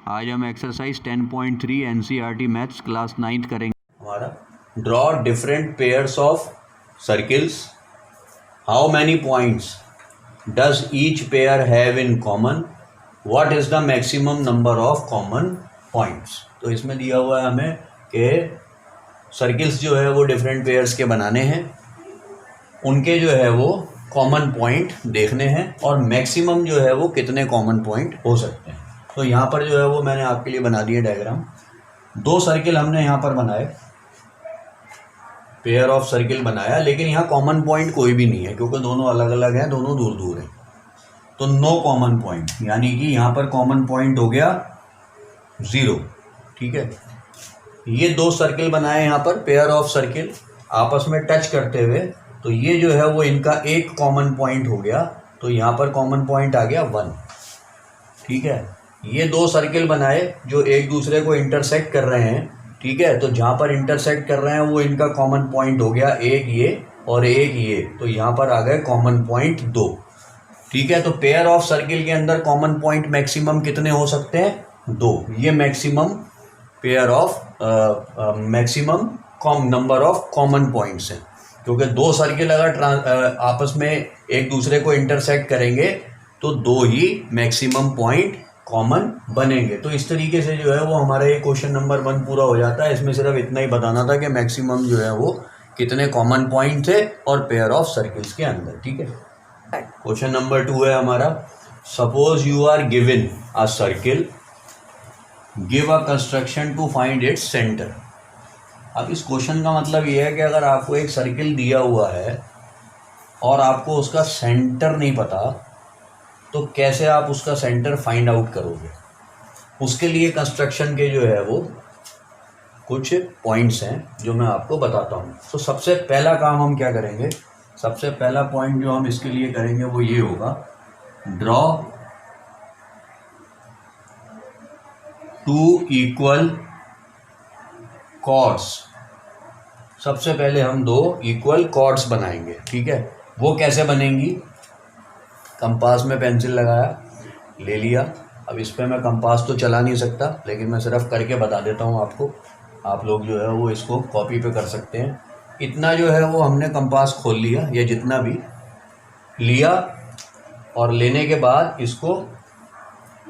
आज हम exercise 10.3 NCERT maths class 9th करेंगे। हमारा draw different pairs of circles, how many points does each pair have in common, what is the maximum number of common points. तो इसमें दिया हुआ है हमें कि सर्किल्स जो है वो डिफरेंट पेयर्स के बनाने हैं, उनके जो है वो कॉमन पॉइंट देखने हैं और मैक्सिमम जो है वो कितने कॉमन पॉइंट हो सकते हैं। तो यहाँ पर जो है वो मैंने आपके लिए बना दिए डायग्राम। दो सर्किल हमने यहाँ पर बनाए, पेयर ऑफ सर्किल बनाया, लेकिन यहाँ कॉमन पॉइंट कोई भी नहीं है क्योंकि दोनों अलग अलग हैं, दोनों दूर दूर हैं। तो नो कॉमन पॉइंट, यानी कि यहाँ पर कॉमन पॉइंट हो गया 0। ठीक है, ये दो सर्किल बनाए यहाँ पर, पेयर ऑफ सर्किल आपस में टच करते हुए, तो ये जो है वो इनका एक कॉमन पॉइंट हो गया। तो यहाँ पर कॉमन पॉइंट आ गया 1। ठीक है, ये दो सर्किल बनाए जो एक दूसरे को इंटरसेक्ट कर रहे हैं। ठीक है, तो जहाँ पर इंटरसेक्ट कर रहे हैं वो इनका कॉमन पॉइंट हो गया एक ये और एक ये, तो यहाँ पर आ गए कॉमन पॉइंट 2। ठीक है, तो पेयर ऑफ सर्किल के अंदर कॉमन पॉइंट मैक्सिमम कितने हो सकते हैं? 2। ये maximum pair of maximum number of common points हैं, क्योंकि दो सर्किल अगर आपस में एक दूसरे को इंटरसेक्ट करेंगे तो 2 ही मैक्सिमम पॉइंट कॉमन बनेंगे। तो इस तरीके से जो है वो हमारा ये क्वेश्चन नंबर 1 पूरा हो जाता है। इसमें सिर्फ इतना ही बताना था कि मैक्सिमम जो है वो कितने कॉमन पॉइंट थे और पेयर ऑफ सर्किल्स के अंदर। ठीक है, क्वेश्चन नंबर 2 है हमारा, suppose you are given a circle, give a construction to find its centre. अब इस क्वेश्चन का मतलब ये है कि अगर आपको एक सर्किल दिया हुआ है और आपको उसका सेंटर नहीं पता, तो कैसे आप उसका सेंटर फाइंड आउट करोगे। उसके लिए कंस्ट्रक्शन के जो है वो कुछ पॉइंट्स हैं जो मैं आपको बताता हूँ। तो सबसे पहला काम हम क्या करेंगे, सबसे पहला पॉइंट जो हम इसके लिए करेंगे वो ये होगा, ड्रॉ 2 इक्वल कॉर्ड्स। सबसे पहले हम 2 इक्वल कॉर्ड्स बनाएंगे। ठीक है, वो कैसे बनेंगी, कंपास में पेंसिल लगाया, ले लिया। अब इस पर मैं कंपास तो चला नहीं सकता, लेकिन मैं सिर्फ करके बता देता हूँ आपको। आप लोग जो है वो इसको कॉपी पे कर सकते हैं। इतना जो है वो हमने कंपास खोल लिया, या जितना भी लिया, और लेने के बाद इसको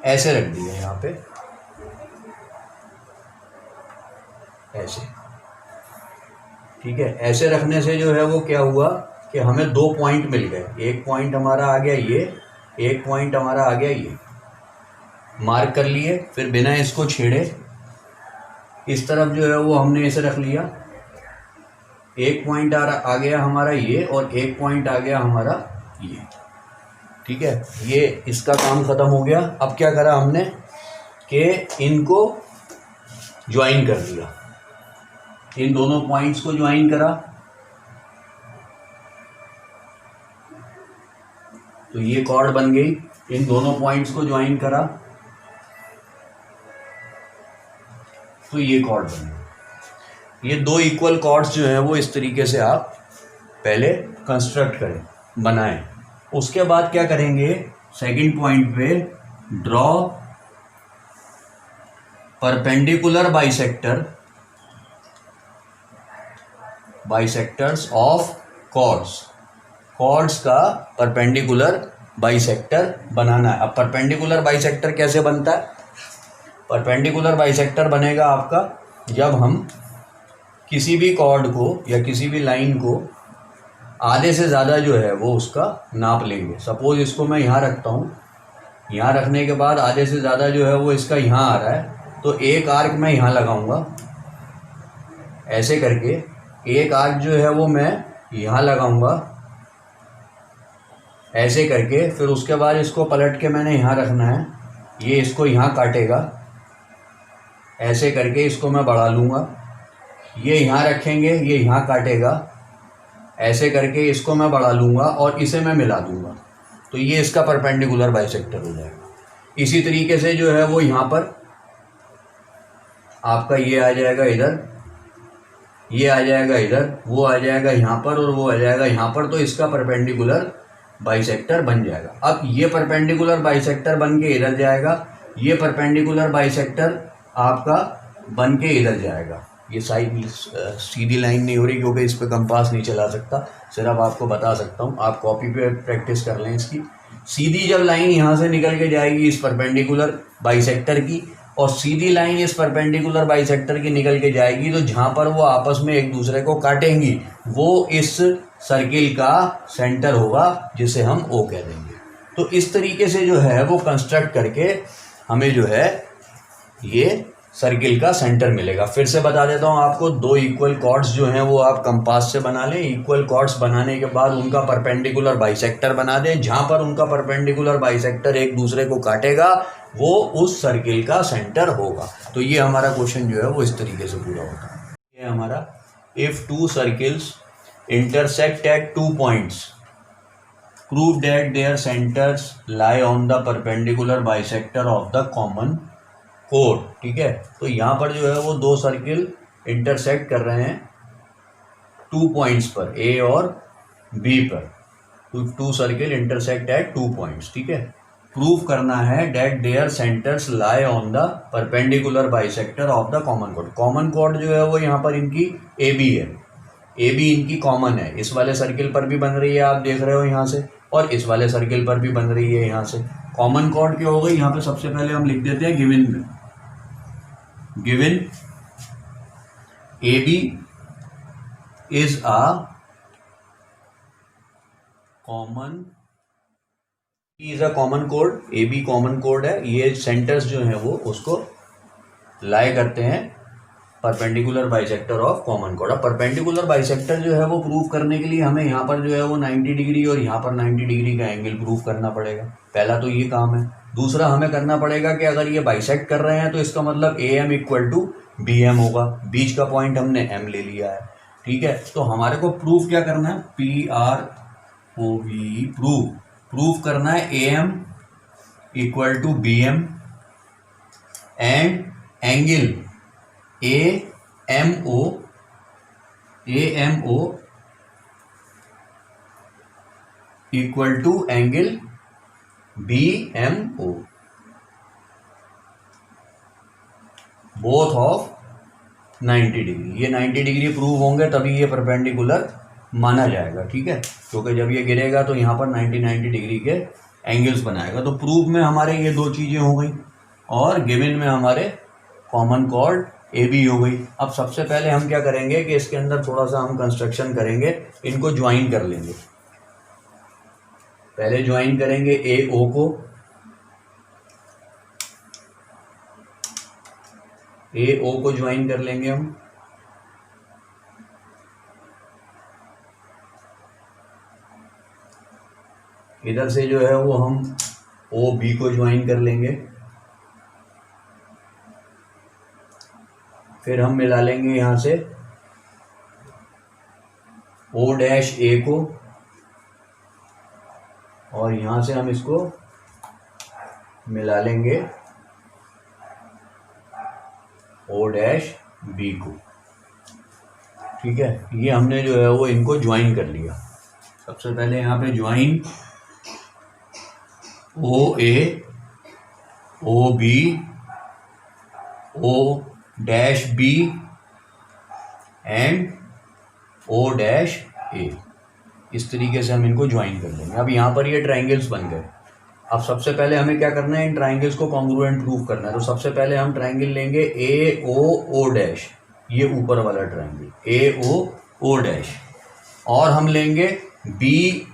ऐसे रख दिया यहाँ पे, ऐसे। ठीक है, ऐसे रखने से जो है वो क्या हुआ कि हमें 2 पॉइंट मिल गए। एक पॉइंट हमारा आ गया ये, एक पॉइंट हमारा आ गया ये, मार्क कर लिए। फिर बिना इसको छेड़े इस तरफ जो है वो हमने इसे रख लिया। एक पॉइंट आ गया हमारा ये, और एक पॉइंट आ गया हमारा ये। ठीक है, ये इसका काम ख़त्म हो गया। अब क्या करा हमने कि इनको ज्वाइन कर दिया, इन दोनों पॉइंट्स को ज्वाइन करा। तो ये कॉर्ड बन गई, इन दोनों पॉइंट्स को ज्वाइन करा तो ये कॉर्ड बन गई। ये 2 इक्वल कॉर्ड्स जो हैं वो इस तरीके से आप पहले कंस्ट्रक्ट करें, बनाएं। उसके बाद क्या करेंगे, सेकंड पॉइंट पे draw perpendicular bisectors of chords. Chords का परपेंडिकुलर बाइसेक्टर बनाना है। अब परपेंडिकुलर बाइसेक्टर कैसे बनता है, परपेंडिकुलर बाइसेक्टर बनेगा आपका जब हम किसी भी कॉर्ड को या किसी भी लाइन को आधे से ज़्यादा जो है वो उसका नाप लेंगे। सपोज इसको मैं यहाँ रखता हूँ, यहाँ रखने के बाद आधे से ज़्यादा जो है वो इसका यहाँ आ रहा है, तो एक आर्क मैं यहाँ लगाऊंगा, ऐसे करके एक आर्क जो है वो मैं यहाँ लगाऊंगा, ऐसे करके। फिर उसके बाद इसको पलट के मैंने यहाँ रखना है, ये इसको यहाँ काटेगा, ऐसे करके इसको मैं बढ़ा लूँगा। ये यहाँ रखेंगे, ये यहाँ काटेगा, ऐसे करके इसको मैं बढ़ा लूँगा और इसे मैं मिला दूँगा, तो ये इसका परपेंडिकुलर बाइसेक्टर हो जाएगा। इसी तरीके से जो है वो यहाँ पर आपका ये आ जाएगा इधर, ये आ जाएगा इधर, वो आ जाएगा यहाँ पर और वो आ जाएगा यहाँ पर, तो इसका परपेंडिकुलर बाइसेक्टर बन जाएगा। अब ये परपेंडिकुलर बाइसेक्टर बन के इधर जाएगा, ये परपेंडिकुलर बाइसेक्टर आपका बन के इधर जाएगा। ये साइड सीधी लाइन नहीं हो रही क्योंकि इस पर कंपास नहीं चला सकता, सिर्फ आपको बता सकता हूँ, आप कॉपी पे प्रैक्टिस कर लें इसकी। सीधी जब लाइन यहाँ से निकल के जाएगी इस परपेंडिकुलर बाइसेक्टर की, और सीधी लाइन इस परपेंडिकुलर बाइसेक्टर की निकल के जाएगी, तो जहाँ पर वो आपस में एक दूसरे को काटेंगी वो इस सर्किल का सेंटर होगा, जिसे हम ओ कह देंगे। तो इस तरीके से जो है वो कंस्ट्रक्ट करके हमें जो है ये सर्किल का सेंटर मिलेगा। फिर से बता देता हूँ आपको, दो इक्वल कॉर्ड्स जो हैं वो आप कंपास से बना लें। इक्वल कॉर्ड्स बनाने के बाद उनका परपेंडिकुलर बाइसेक्टर बना दें। जहाँ पर उनका परपेंडिकुलर बाइसेक्टर एक दूसरे को काटेगा वो उस सर्किल का सेंटर होगा। तो ये हमारा क्वेश्चन जो है वो इस तरीके से पूरा होता है। ये हमारा if two circles intersect at 2 points prove that their centers lie on the perpendicular bisector of the common chord। ठीक है, तो यहाँ पर जो है वो दो सर्किल इंटरसेक्ट कर रहे हैं 2 points पर, ए और बी पर। Two circles intersect at 2 points। ठीक है, प्रूव करना है that their centres lie on the perpendicular bisector of the common chord. Common chord जो है वो यहाँ पर इनकी ए बी है, ए बी इनकी कॉमन है। इस वाले सर्किल पर भी बन रही है, आप देख रहे हो यहाँ से, और इस वाले सर्किल पर भी बन रही है यहाँ से। कॉमन कॉर्ड क्या हो गई, यहाँ पे सबसे पहले हम लिख देते हैं गिवन में, given A B is a common, is a common code, A B common code है। ये सेंटर्स जो हैं वो उसको लाई करते हैं perpendicular bisector of common code. अब परपेंडिकुलर बाइसेक्टर जो है वो प्रूव करने के लिए हमें यहाँ पर जो है वो 90 डिग्री और यहाँ पर 90 डिग्री का एंगल प्रूव करना पड़ेगा। पहला तो ये काम है। दूसरा हमें करना पड़ेगा कि अगर ये बाइसेक्ट कर रहे हैं तो इसका मतलब A M equal to B M होगा। बीच का पॉइंट हमने एम ले लिया है। ठीक है, तो हमारे को प्रूफ क्या करना है, P R O V, proof करना है A M equal to B M and angle A M O equal to angle B M O, both of 90 degree. ये 90 डिग्री प्रूव होंगे तभी ये परपेंडिकुलर माना जाएगा। ठीक है, क्योंकि जब ये गिरेगा तो यहाँ पर 90 डिग्री के एंगल्स बनाएगा। तो प्रूफ में हमारे ये दो चीज़ें हो गई, और गिवन में हमारे कॉमन कॉर्ड ए बी हो गई। अब सबसे पहले हम क्या करेंगे कि इसके अंदर थोड़ा सा हम कंस्ट्रक्शन करेंगे, इनको ज्वाइन कर लेंगे। पहले ज्वाइन करेंगे ए ओ को, ए ओ को ज्वाइन कर लेंगे हम। इधर से जो है वो हम ओ बी को ज्वाइन कर लेंगे। फिर हम मिला लेंगे यहाँ से ओ डैश ए को, और यहाँ से हम इसको मिला लेंगे ओ डैश बी को। ठीक है, ये हमने जो है वो इनको ज्वाइन कर लिया। सबसे पहले यहाँ पे join O A, O B, O dash B and O dash A. इस तरीके से हम इनको ज्वाइन कर लेंगे। अब यहाँ पर ये ट्राइंगल्स बन गए। अब सबसे पहले हमें क्या करना है, इन ट्राइंगल्स को कॉन्ग्रुएंट प्रूव करना है। तो सबसे पहले हम ट्राइंगल लेंगे ए ओ डैश, ये ऊपर वाला ट्राइंगल ए ओ डैश, और हम लेंगे बी,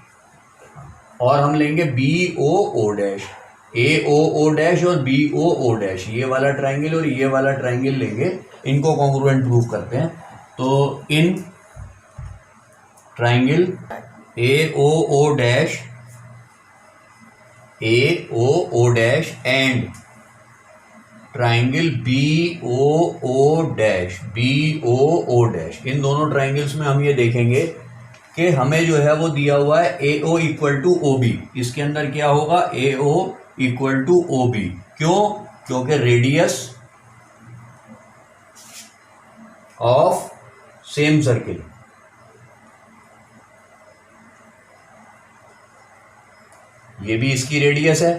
और हम लेंगे B O dash, A O dash और बी ओ डैश, ये वाला ट्राइंगल और ये वाला ट्राइंगल लेंगे। इनको कॉन्ग्रुएंट प्रूव करते हैं। तो in triangle A O dash, A O dash and triangle B O dash, B O dash, इन दोनों ट्राइंगल्स में हम ये देखेंगे कि हमें जो है वो दिया हुआ है A O equal to O B. इसके अंदर क्या होगा, A O equal to O B. क्यों, क्योंकि रेडियस ऑफ सेम सर्किल, ये भी इसकी रेडियस है,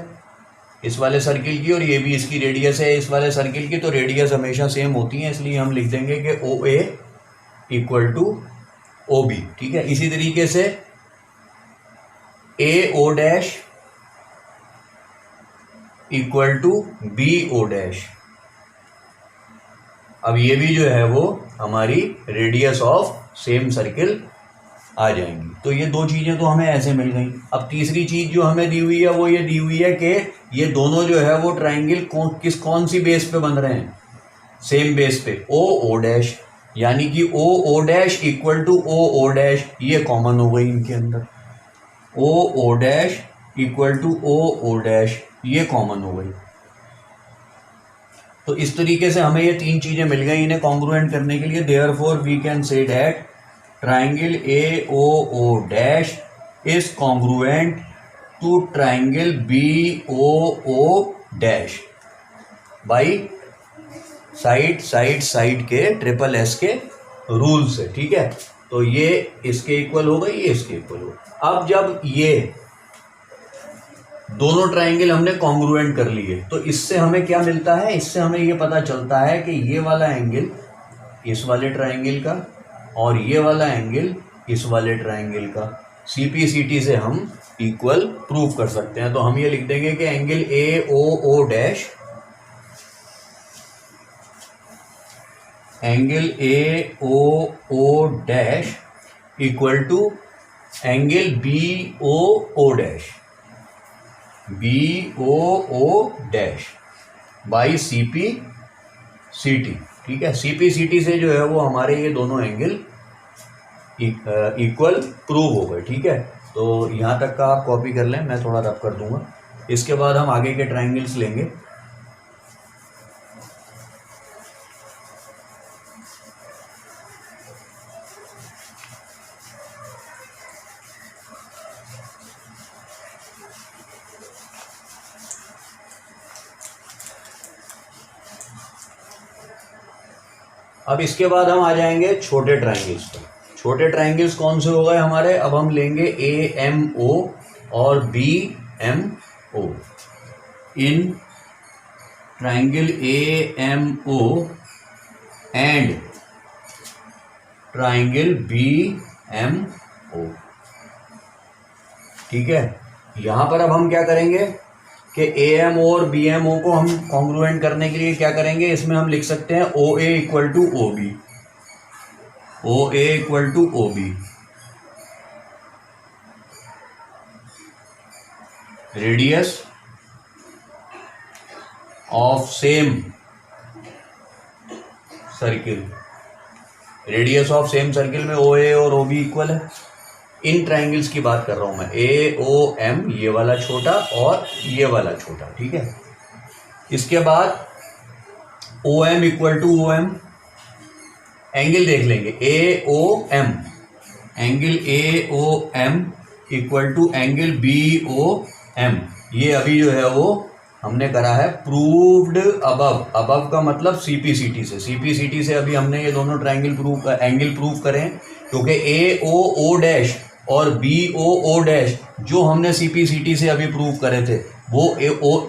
इस वाले सर्किल की, और ये भी इसकी रेडियस है इस वाले सर्किल की, तो रेडियस हमेशा सेम होती है, इसलिए हम लिख देंगे कि O A equal to O B. ठीक है, इसी तरीके से A O dash equal to B O dash. अब ये भी जो है वो हमारी रेडियस ऑफ सेम सर्किल आ जाएंगी। तो ये दो चीज़ें तो हमें ऐसे मिल गई। अब तीसरी चीज़ जो हमें दी हुई है वो ये दी हुई है कि ये दोनों जो है वो ट्राइंगल कौन सी बेस पे बन रहे हैं, सेम बेस पे, ओ ओ डैश, यानी कि O O dash equal to O O dash, ये कॉमन हो गई इनके अंदर। O O dash equal to O O dash, ये कॉमन हो गई। तो इस तरीके से हमें ये तीन चीज़ें मिल गई इन्हें कॉन्ग्रुएंट करने के लिए। Therefore we can say that triangle AOO dash is congruent to triangle BOO dash by side के ट्रिपल एस के रूल से। ठीक है, तो ये इसके इक्वल हो गई, ये इसके इक्वल हो गई। अब जब ये दोनों ट्राइंगल हमने कॉन्ग्रुएंट कर लिए तो इससे हमें क्या मिलता है, इससे हमें ये पता चलता है कि ये वाला एंगल इस वाले ट्राइंगल का और ये वाला एंगल इस वाले ट्राइंगल का CPCT से हम इक्वल प्रूव कर सकते हैं। तो हम ये लिख देंगे कि angle AOO dash, angle AOO dash equal to angle BOO dash, BOO dash by CPCT। ठीक है, CPCT से जो है वो हमारे ये दोनों एंगल इक्वल प्रूव हो गए। ठीक है, तो यहाँ तक का आप कॉपी कर लें, मैं थोड़ा रब कर दूंगा। इसके बाद हम आगे के ट्राइंगल्स लेंगे। अब इसके बाद हम आ जाएंगे छोटे ट्राइंगल्स पर। छोटे ट्राइंगल्स कौन से हो गए हमारे, अब हम लेंगे AMO और BMO। In triangle AMO and triangle BMO। ठीक है, यहां पर अब हम क्या करेंगे कि AMO और BMO को हम कॉन्ग्रुएंट करने के लिए क्या करेंगे, इसमें हम लिख सकते हैं OA equal to OB, OA equal to OB। Radius of same circle, radius of same circle में OA और OB इक्वल है। इन ट्राइंगल्स की बात कर रहा हूं मैं, AOM ये वाला छोटा और ये वाला छोटा। ठीक है, इसके बाद OM equal to OM, angle देख लेंगे AOM, angle AOM equal to angle BOM। ये अभी जो है वो हमने करा है प्रूव्ड अबव। अबव का मतलब CPCT से, CPCT से अभी हमने ये दोनों ट्राइंगल एंगल प्रूव करें, क्योंकि AOO डैश और BOO डैश जो हमने CPCT से अभी प्रूव करे थे वो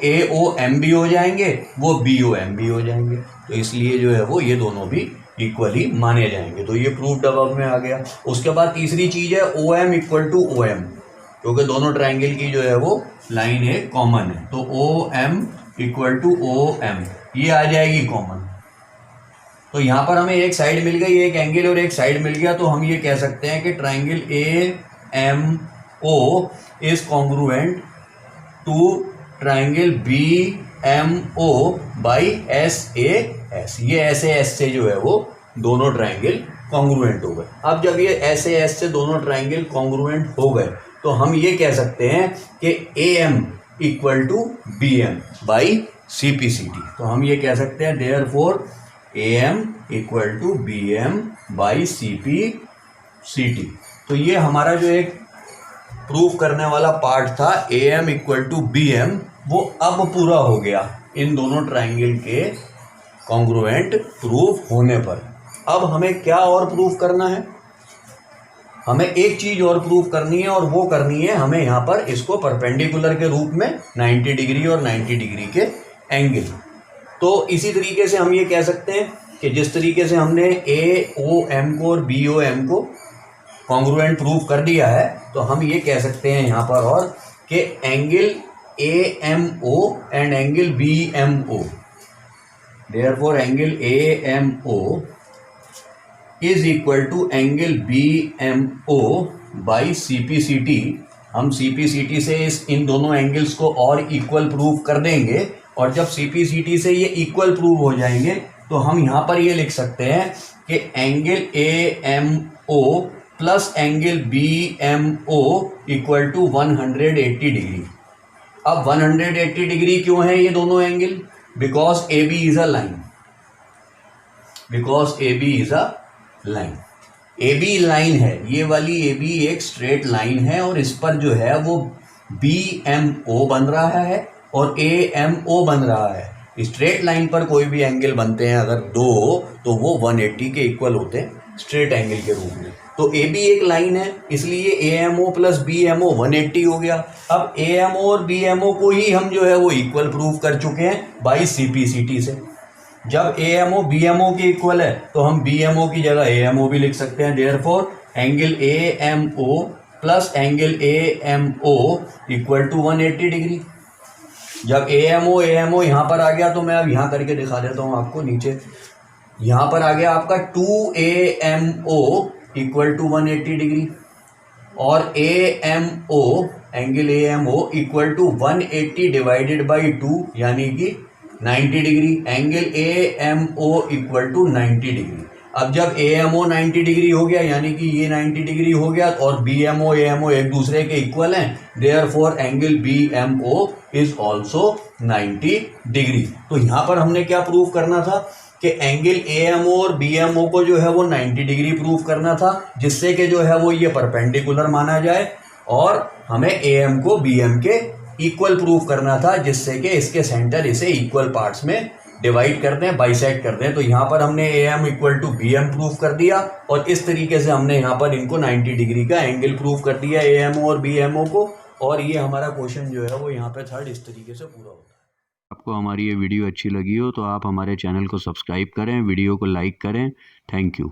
AOM भी हो जाएंगे, वो BOM भी हो जाएंगे। तो इसलिए जो है वो ये दोनों भी इक्वली माने जाएंगे। तो ये प्रूव्ड अबव में आ गया। उसके बाद तीसरी चीज है OM इक्वल टू OM, क्योंकि दोनों ट्राइंगल की जो है वो लाइन है कॉमन है, तो OM इक्वल टू OM ये आ जाएगी कॉमन। तो यहाँ पर हमें एक साइड मिल गई, एक एंगल और एक साइड मिल गया, तो हम ये कह सकते हैं कि triangle AMO is congruent to triangle BMO by SAS। ये SAS से जो है वो दोनों ट्राइंगल कॉन्ग्रुएंट हो गए। अब जब ये SAS से दोनों ट्राइंगल कॉन्ग्रुएंट हो गए तो हम ये कह सकते हैं कि AM equal to BM by CPCT। तो हम ये कह सकते हैं therefore AM equal to BM by CPCT। तो ये हमारा जो एक प्रूफ करने वाला पार्ट था AM इक्वल टू BM, वो अब पूरा हो गया इन दोनों ट्राइंगल के कॉन्ग्रुएंट प्रूफ होने पर। अब हमें क्या और प्रूफ करना है, हमें एक चीज और प्रूव करनी है, और वो करनी है हमें यहाँ पर इसको परपेंडिकुलर के रूप में 90 डिग्री और 90 डिग्री के एंगल। तो इसी तरीके से हम ये कह सकते हैं कि जिस तरीके से हमने AOM को और BOM को कॉन्ग्रुएंट प्रूव कर दिया है, तो हम ये कह सकते हैं यहाँ पर और कि angle AMO and angle BMO, therefore angle AMO is equal to angle BMO by CPCT। हम CPCT से इन दोनों एंगल्स को और इक्वल प्रूव कर देंगे, और जब CPCT से ये इक्वल प्रूव हो जाएंगे तो हम यहाँ पर ये लिख सकते हैं कि angle AMO plus angle BMO equal to 180 degree. अब 180 डिग्री क्यों है ये दोनों angle? Because AB is a line, because AB is a line. AB line है, ये वाली AB एक स्ट्रेट लाइन है, और इस पर जो है वो BMO बन रहा है और AMO बन रहा है। स्ट्रेट लाइन पर कोई भी एंगल बनते हैं अगर दो, तो वो 180 के इक्वल होते हैं स्ट्रेट एंगल के रूप में। तो AB एक लाइन है, इसलिए AMO प्लस BMO 180 हो गया। अब AMO और BMO को ही हम जो है वो इक्वल प्रूव कर चुके हैं बाई CPCT से। जब AMO BMO के इक्वल है तो हम BMO की जगह AMO भी लिख सकते हैं। Therefore angle AMO plus angle AMO equal to 180 degree. जब AMO यहाँ पर आ गया तो मैं अब यहाँ करके दिखा देता हूँ आपको। नीचे यहाँ पर आ गया आपका 2AMO इक्वल टू 180 डिग्री, और AMO angle AMO equal to 180 divided by 2 यानी कि 90 degree. Angle AMO equal to 90 degree. अब जब AMO 90 डिग्री हो गया यानी कि ये 90 डिग्री हो गया, और BMO AMO एक दूसरे के इक्वल हैं, therefore angle BMO is also 90 degree. तो यहाँ पर हमने क्या प्रूव करना था कि एंगल AMO और BMO को जो है वो 90 डिग्री प्रूव करना था, जिससे कि जो है वो ये परपेंडिकुलर माना जाए, और हमें AM को BM के इक्वल प्रूव करना था, जिससे कि इसके सेंटर इसे इक्वल पार्ट्स में डिवाइड कर दें, बाइसेक्ट कर दें। तो यहाँ पर हमने AM equal to BM prove कर दिया, और इस तरीके से हमने यहाँ पर इनको 90 डिग्री का एंगल प्रूव कर दिया AMO और BMO को, और ये हमारा क्वेश्चन जो है वो यहाँ पे थर्ड इस तरीके से पूरा होता है। आपको हमारी ये वीडियो अच्छी लगी हो तो आप हमारे चैनल को सब्सक्राइब करें, वीडियो को लाइक करें। Thank you.